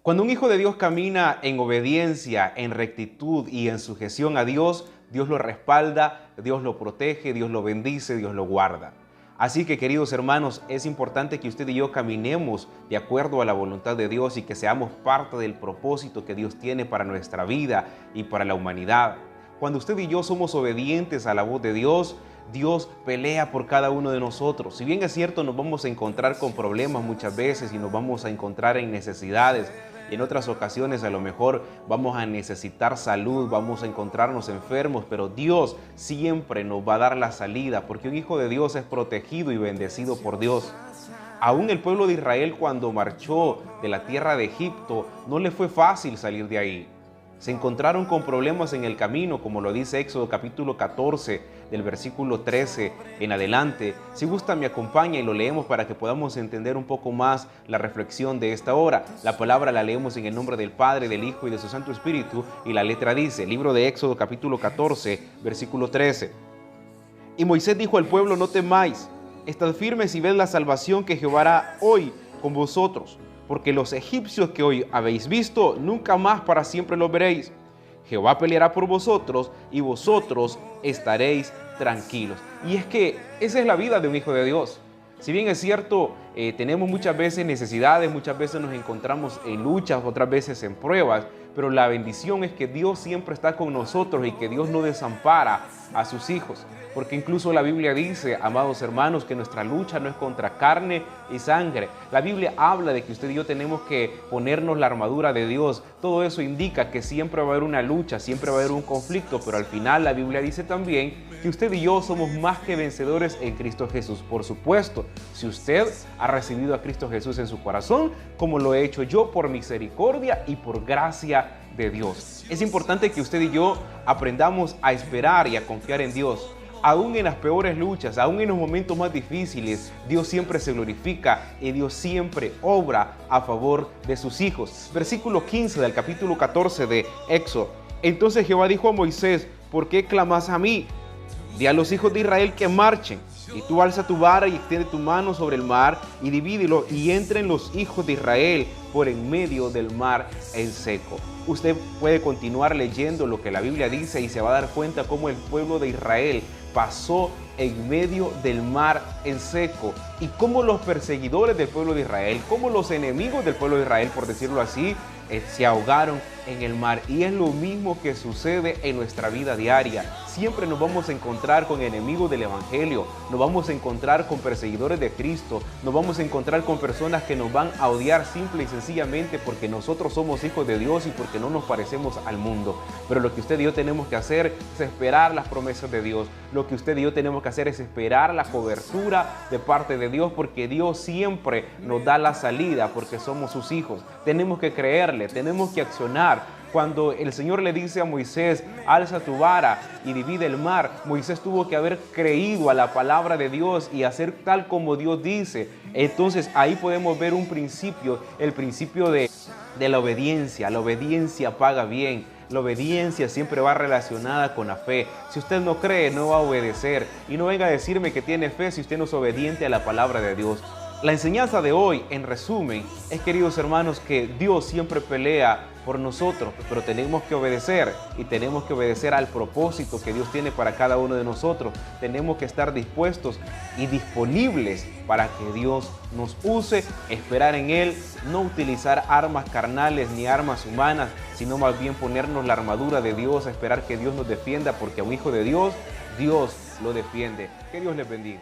Cuando un hijo de Dios camina en obediencia, en rectitud y en sujeción a Dios, Dios lo respalda, Dios lo protege, Dios lo bendice, Dios lo guarda. Así que, queridos hermanos, es importante que usted y yo caminemos de acuerdo a la voluntad de Dios y que seamos parte del propósito que Dios tiene para nuestra vida y para la humanidad. Cuando usted y yo somos obedientes a la voz de Dios, Dios pelea por cada uno de nosotros. Si bien es cierto, nos vamos a encontrar con problemas muchas veces y nos vamos a encontrar en necesidades. Y en otras ocasiones a lo mejor vamos a necesitar salud, vamos a encontrarnos enfermos, pero Dios siempre nos va a dar la salida, porque un hijo de Dios es protegido y bendecido por Dios. Aún el pueblo de Israel, cuando marchó de la tierra de Egipto, no le fue fácil salir de ahí. Se encontraron con problemas en el camino, como lo dice Éxodo capítulo 14, del versículo 13 en adelante. Si gusta, me acompaña y lo leemos para que podamos entender un poco más la reflexión de esta hora. La palabra la leemos en el nombre del Padre, del Hijo y de su Santo Espíritu, y la letra dice, libro de Éxodo capítulo 14, versículo 13. Y Moisés dijo al pueblo: no temáis, estad firmes y ved la salvación que Jehová hará hoy con vosotros. Porque los egipcios que hoy habéis visto, nunca más para siempre los veréis. Jehová peleará por vosotros y vosotros estaréis tranquilos. Y es que esa es la vida de un hijo de Dios. Si bien es cierto, tenemos muchas veces necesidades, muchas veces nos encontramos en luchas, otras veces en pruebas, pero la bendición es que Dios siempre está con nosotros y que Dios no desampara a sus hijos. Porque incluso la Biblia dice, amados hermanos, que nuestra lucha no es contra carne y sangre. La Biblia habla de que usted y yo tenemos que ponernos la armadura de Dios. Todo eso indica que siempre va a haber una lucha, siempre va a haber un conflicto, pero al final la Biblia dice también que usted y yo somos más que vencedores en Cristo Jesús. Por supuesto, si usted ha recibido a Cristo Jesús en su corazón, como lo he hecho yo por misericordia y por gracia de Dios. Es importante que usted y yo aprendamos a esperar y a confiar en Dios. Aún en las peores luchas, aún en los momentos más difíciles, Dios siempre se glorifica y Dios siempre obra a favor de sus hijos. Versículo 15 del capítulo 14 de Éxodo. Entonces Jehová dijo a Moisés: ¿por qué clamas a mí? Di a los hijos de Israel que marchen. Y tú alza tu vara y extiende tu mano sobre el mar y divídelo, y entren los hijos de Israel por en medio del mar en seco. Usted puede continuar leyendo lo que la Biblia dice y se va a dar cuenta cómo el pueblo de Israel pasó en medio del mar en seco, y cómo los perseguidores del pueblo de Israel, cómo los enemigos del pueblo de Israel, por decirlo así, se ahogaron en el mar. Y es lo mismo que sucede en nuestra vida diaria. Siempre nos vamos a encontrar con enemigos del Evangelio, nos vamos a encontrar con perseguidores de Cristo, nos vamos a encontrar con personas que nos van a odiar simple y sencillamente porque nosotros somos hijos de Dios y porque no nos parecemos al mundo. Pero lo que usted y yo tenemos que hacer es esperar las promesas de Dios. Lo que usted y yo tenemos que hacer es esperar la cobertura de parte de Dios, porque Dios siempre nos da la salida, porque somos sus hijos. Tenemos que creerle, tenemos que accionar. Cuando el Señor le dice a Moisés: alza tu vara y divide el mar, Moisés tuvo que haber creído a la palabra de Dios y hacer tal como Dios dice. Entonces ahí podemos ver un principio, el principio de la obediencia. La obediencia paga bien. La obediencia siempre va relacionada con la fe. Si usted no cree, no va a obedecer. Y no venga a decirme que tiene fe si usted no es obediente a la palabra de Dios. La enseñanza de hoy, en resumen, es, queridos hermanos, que Dios siempre pelea por nosotros, pero tenemos que obedecer, y tenemos que obedecer al propósito que Dios tiene para cada uno de nosotros. Tenemos que estar dispuestos y disponibles para que Dios nos use, esperar en Él, no utilizar armas carnales ni armas humanas, sino más bien ponernos la armadura de Dios, esperar que Dios nos defienda, porque a un hijo de Dios, Dios lo defiende. Que Dios les bendiga.